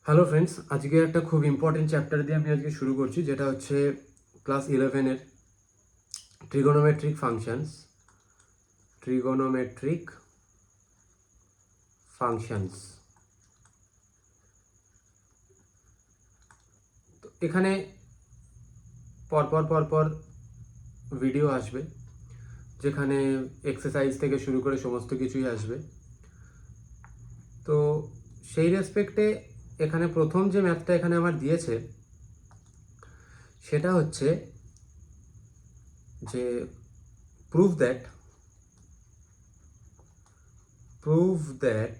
Hello friends, আজকে একটা খুব ইম্পর্টেন্ট চ্যাপ্টার দিয়ে আমি আজকে শুরু করছি, যেটা হচ্ছে ক্লাস 11-এর ট্রিগোনোমেট্রিক ফাংশনস। ট্রিগোনোমেট্রিক ফাংশনস তো এখানে পরপর পরপর ভিডিও আসবে, যেখানে এক্সারসাইজ থেকে শুরু করে সমস্ত কিছুই আসবে। তো সেই রেসপেক্টে এখানে প্রথম যে ম্যাথটা এখানে আমার দিয়েছে সেটা হচ্ছে যে prove that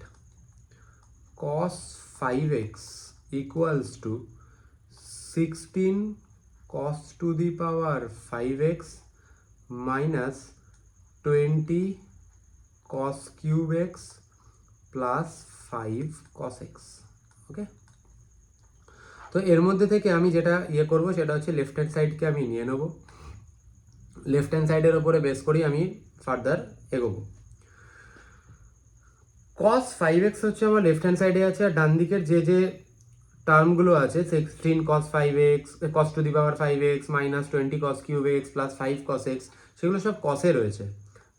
cos 5x equals to 16 cos to the power 5x minus 20 cos cube x plus 5 cos x। ওকে, তো এর মধ্যে থেকে আমি যেটা করব সেটা হচ্ছে লেফট হ্যান্ড সাইডকে আমি নিয়ে নেব। লেফট হ্যান্ড সাইডের ওপরে বেস করেই আমি ফার্দার এগোবো। cos 5x হচ্ছে আমার লেফট হ্যান্ড সাইডে আছে, আর ডান দিকের যে যে টার্মগুলো আছে 16 cos 5x cos to the power 5x minus 20 cos cube x plus 5 cos x, সেগুলো সব কসে রয়েছে।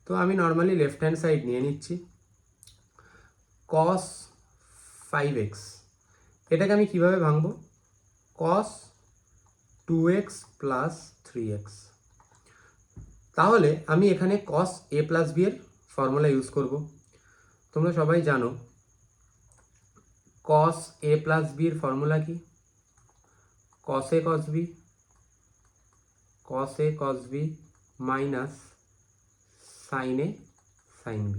তো আমি নর্মালি লেফট হ্যান্ড সাইড নিয়ে নিচ্ছি। cos 5x এটাকে আমি কিভাবে ভাঙবো? cos 2x plus 3x। তাহলে আমি এখানে cos a প্লাস b এর ফর্মুলা ইউজ করব। তোমরা সবাই জানো cos a প্লাস b এর ফর্মুলা কি? cos a cos b, cos a cos b minus sin a sin b।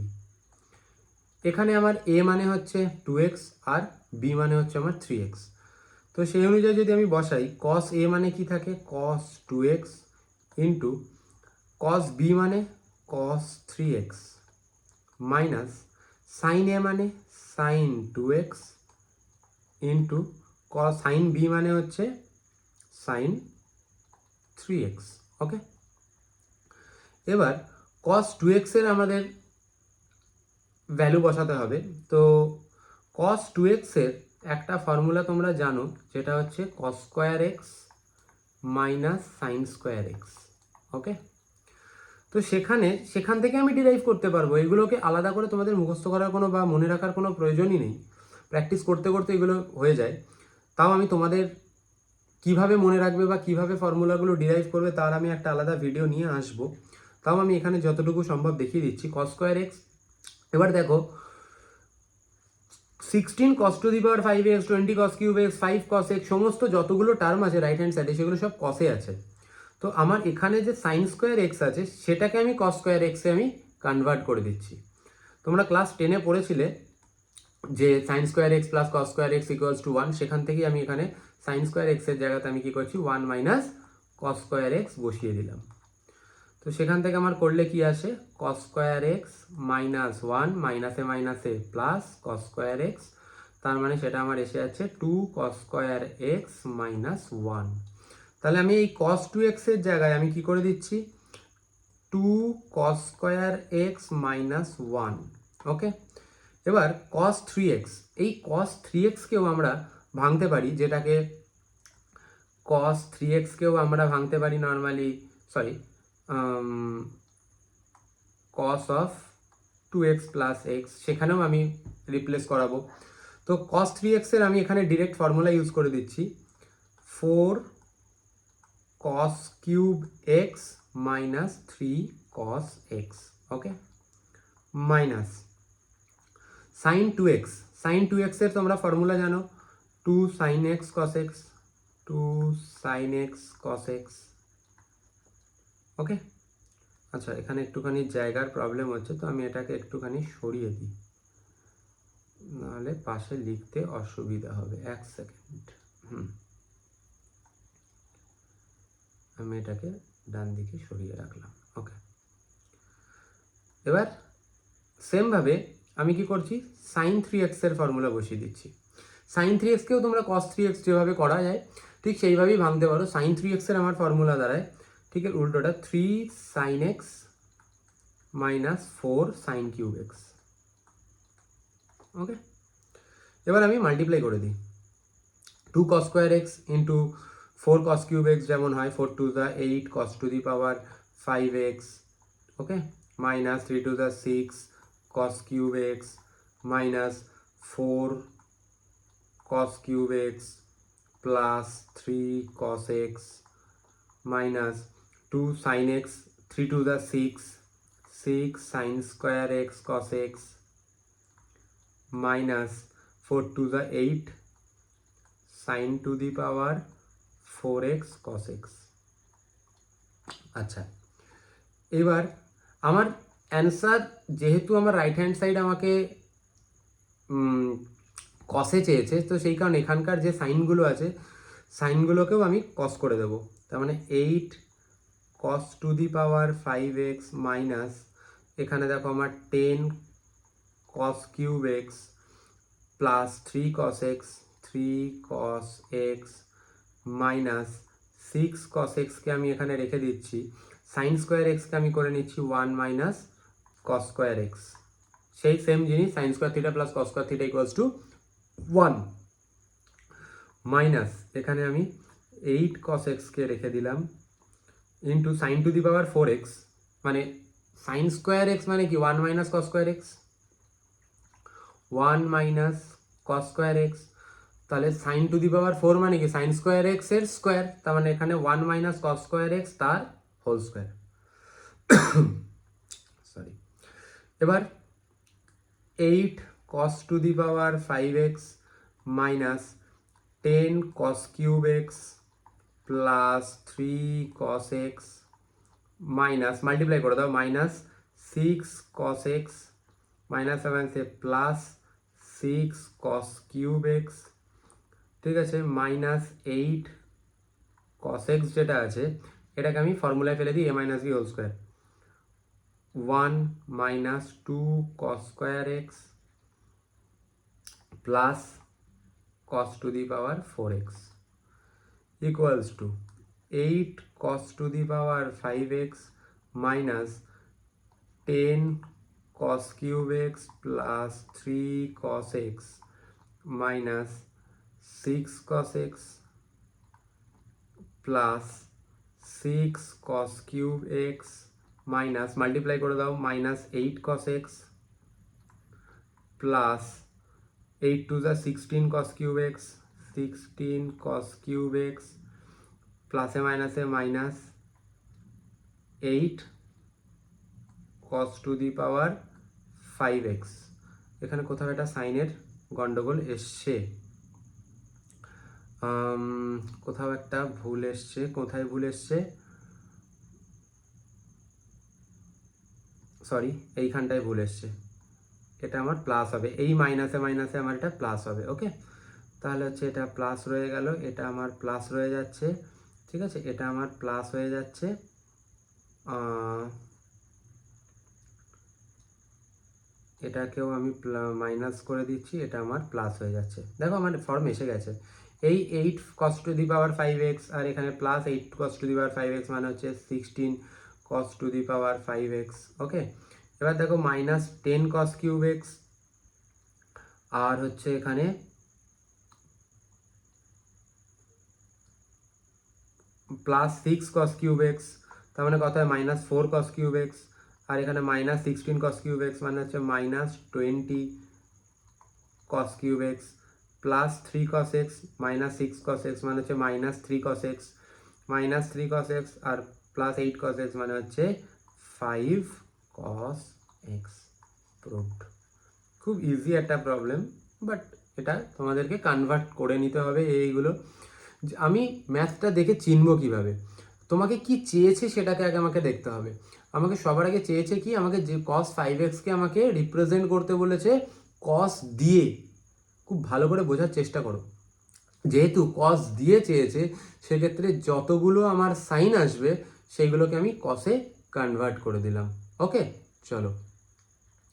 এখানে আমার a মানে হচ্ছে 2x আর b মানে হচ্ছে আমার 3x। তো সেই অনুযায়ী যদি আমি বসাই, cos a মানে কি থাকে? cos 2x into cos b মানে cos 3x minus sin a মানে sin 2x into sin b মানে হচ্ছে sin 3x। ওকে, এবার cos 2x এর আমাদের ভ্যালু বসাতে হবে। তো cos 2x এর একটা ফর্মুলা তোমরা জানো, যেটা হচ্ছে cos square x minus sine square x. Okay, তো সেখান থেকে আমি ডিরাইভ করতে পারবো। এগুলোকে আলাদা করে তোমাদের মুখস্থ করার কোনো বা মনে রাখার কোনো প্রয়োজনই নেই, প্র্যাকটিস করতে করতে এগুলো হয়ে যায়। তাও আমি তোমাদের কিভাবে মনে রাখবে বা কিভাবে ফর্মুলাগুলো ডিরাইভ করবে তার আমি একটা আলাদা ভিডিও নিয়ে আসবো। তাও আমি এখানে যতটুকু সম্ভব দেখিয়ে দিচ্ছি cos স্কোয়ার এক্স। এবার দেখো 16 cos to the power 5x 20 cos cube x 5 cos x সমস্ত যতগুলো টার্ম আছে রাইট হ্যান্ড সাইডে সেগুলো সব কসে আছে। তো আমার এখানে যে সাইন স্কোয়ার এক্স আছে সেটাকে আমি cos স্কোয়ার এক্সে আমি কনভার্ট করে দিচ্ছি। তোমরা ক্লাস 10-এ পড়েছিলে যে sign square x plus cos square x equals to 1, সেখান থেকেই আমি এখানে সাইন স্কোয়ার এক্সের জায়গাতে আমি কি করছি 1 মাইনাস cos স্কোয়ার এক্স বসিয়ে দিলাম। তো সেখান থেকে আমার করলে কি আসে? cos স্কোয়ার এক্স মাইনাস 1 মাইনাসে প্লাস cos স্কোয়ার এক্স, তার মানে সেটা আমার এসে যাচ্ছে 2 cos স্কোয়ার এক্স মাইনাস 1। তাহলে আমি এই cos 2x এর জায়গায় আমি কি করে দিচ্ছি 2 cos স্কোয়ার এক্স মাইনাস 1। ওকে, এবার cos 3x, এই cos 3x কেও আমরা ভাঙতে পারি, যেটাকে cos 3x কেও আমরা ভাঙতে পারি normally, sorry cos of 2x plus x, সেখানেও আমি রিপ্লেস করাবো। তো cos 3x এর আমি এখানে ডিরেক্ট ফর্মুলা ইউজ করে দিচ্ছি 4 cos cube x minus 3 cos x। ওকে, minus sin 2x, sin 2x এর তোমরা ফর্মুলা জানো 2 sin x cos x, 2 sin x cos x। ওকে, আচ্ছা এখানে একটুখানি জায়গার প্রবলেম হচ্ছে, তো আমি এটাকে একটুখানি সরিয়ে দিই, নাহলে পাশে লিখতে অসুবিধা হবে। এক সেকেন্ড, আমি এটাকে ডান দিকে সরিয়ে রাখলাম। ওকে, এবার সেম ভাবে আমি কি করছি sin 3x এর ফর্মুলা বসিয়ে দিচ্ছি। sin 3x কেও তোমরা cos 3x যেভাবে করা যায় ঠিক সেইভাবেই ভাঙতে পারো। sin 3x এর আমার ফর্মুলা দাঁড়ায় ঠিক এর উল্টোটা 3 sin x minus 4 sin cube x। ওকে, এবার আমি মাল্টিপ্লাই করে দিই। 2 cos square x into 4 cos cube x যেমন হয়, 4 to the 8 cos to the power 5x, okay, minus 3 to the 6 cos cube x minus 4 cos cube x plus 3 cos x minus 2 sin x, 3 to the 6 sin square x cos x minus 4 to the 8 sin to the power 4x cos x। আচ্ছা, এবার আমার answer, যেহেতু আমার right hand side আমাকে কসে চেয়েছে, তো সেই কারণে এখানকার যে সাইনগুলো আছে সাইনগুলোকেও আমি কস করে দেবো। তার মানে 8 cos to the power 5x minus, এখানে দেখো আমার 10 cos cube x plus 3 cos x, 3 cos x minus 6 cos x কে আমি এখানে রেখে দিচ্ছি, সাইন স্কোয়ার x কে আমি করে নিচ্ছি 1 মাইনাস cos স্কোয়ার x, সেই সেম জিনিস sine square theta plus cos square theta equals to 1 minus, এখানে আমি 8 cos x কে রেখে দিলাম into sign two the power 4x, মানে সাইন স্কোয়ার x মানে কি 1 minus cos square x, 1 minus cos square x, তাহলে সাইন টু দি পাওয়ার 4 মানে কি সাইন স্কোয়ার x এর স্কোয়ার, তার মানে এখানে 1 মাইনাস cos স্কোয়ার x তার হোল স্কোয়ার। সরি, এবার 8 cos to the power 5x minus 10 cos cube x plus 3 cos x minus, multiply করে দাও, মাইনাস 6 cos x মাইনাস 7 সে প্লাস 6 cos কিউব x, ঠিক আছে, মাইনাস 8 cos x যেটা আছে এটাকে আমি ফর্মুলায় ফেলে দিই a minus b whole square, 1 minus 2 cos square x plus cos to the power 4x equals to 8 cos to the power 5x minus 10 cos cube x plus 3 cos x minus 6 cos x plus 6 cos cube x minus, multiply করে দাও, minus 8 cos x plus 8 to the 16 cos cube x, 16 cos cube x প্লাসে মাইনাসে minus 8 cos to the power 5x, এখানে কোথাও একটা সাইনের গন্ডগোল এসছে, কোথাও একটা ভুল এসছে, কোথায় ভুল এসছে, সরি এইখানটায় ভুল এসছে, এটা আমার প্লাস হবে, এই মাইনাসে মাইনাসে আমার এটা প্লাস হবে, ওকে, তাহলে হচ্ছে এটা প্লাস রয়ে গেল, এটা আমার প্লাস রয়ে যাচ্ছে, ঠিক আছে, এটা আমার প্লাস হয়ে যাচ্ছে, এটাকেও আমি মাইনাস করে দিচ্ছি, এটা আমার প্লাস হয়ে যাচ্ছে, দেখো আমার ফর্ম এসে গেছে, এই 8 cos to the power 5x আর এখানে plus 8 cos to the power 5x মানে হচ্ছে 16 cos to the power 5x, ওকে, এবার দেখো মাইনাস 10 cos কিউব x আর হচ্ছে এখানে প্লাস 6 cos কিউব x, তার মানে কথা হয় মাইনাস 4 cos কিউব x আর এখানে মাইনাস 16 cos কিউব x মানে হচ্ছে minus 20 cos cube x plus 3 cos x minus 6 cos x মানে হচ্ছে minus 3 cos x minus 3 cos x আর প্লাস 8 cos x মানে হচ্ছে 5 cos x প্রুভড। খুব ইজি একটা problem, but এটা তোমাদেরকে কনভার্ট করে নিতে হবে এইগুলো। আমি ম্যাথটা দেখে চিনবো কিভাবে, তোমাকে কি চেয়েছে সেটাকে আগে আমাকে দেখতে হবে। আমাকে সবার আগে চেয়েছে কি, আমাকে যে cos 5xকে আমাকে রিপ্রেজেন্ট করতে বলেছে cos দিয়ে। খুব ভালো করে বোঝার চেষ্টা করো, যেহেতু cos দিয়ে চেয়েছে সেক্ষেত্রে যতগুলো আমার সাইন আসবে সেইগুলোকে আমি cosে কনভার্ট করে দিলাম। ওকে, চলো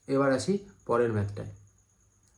এবার আসি পরের ম্যাথটায়।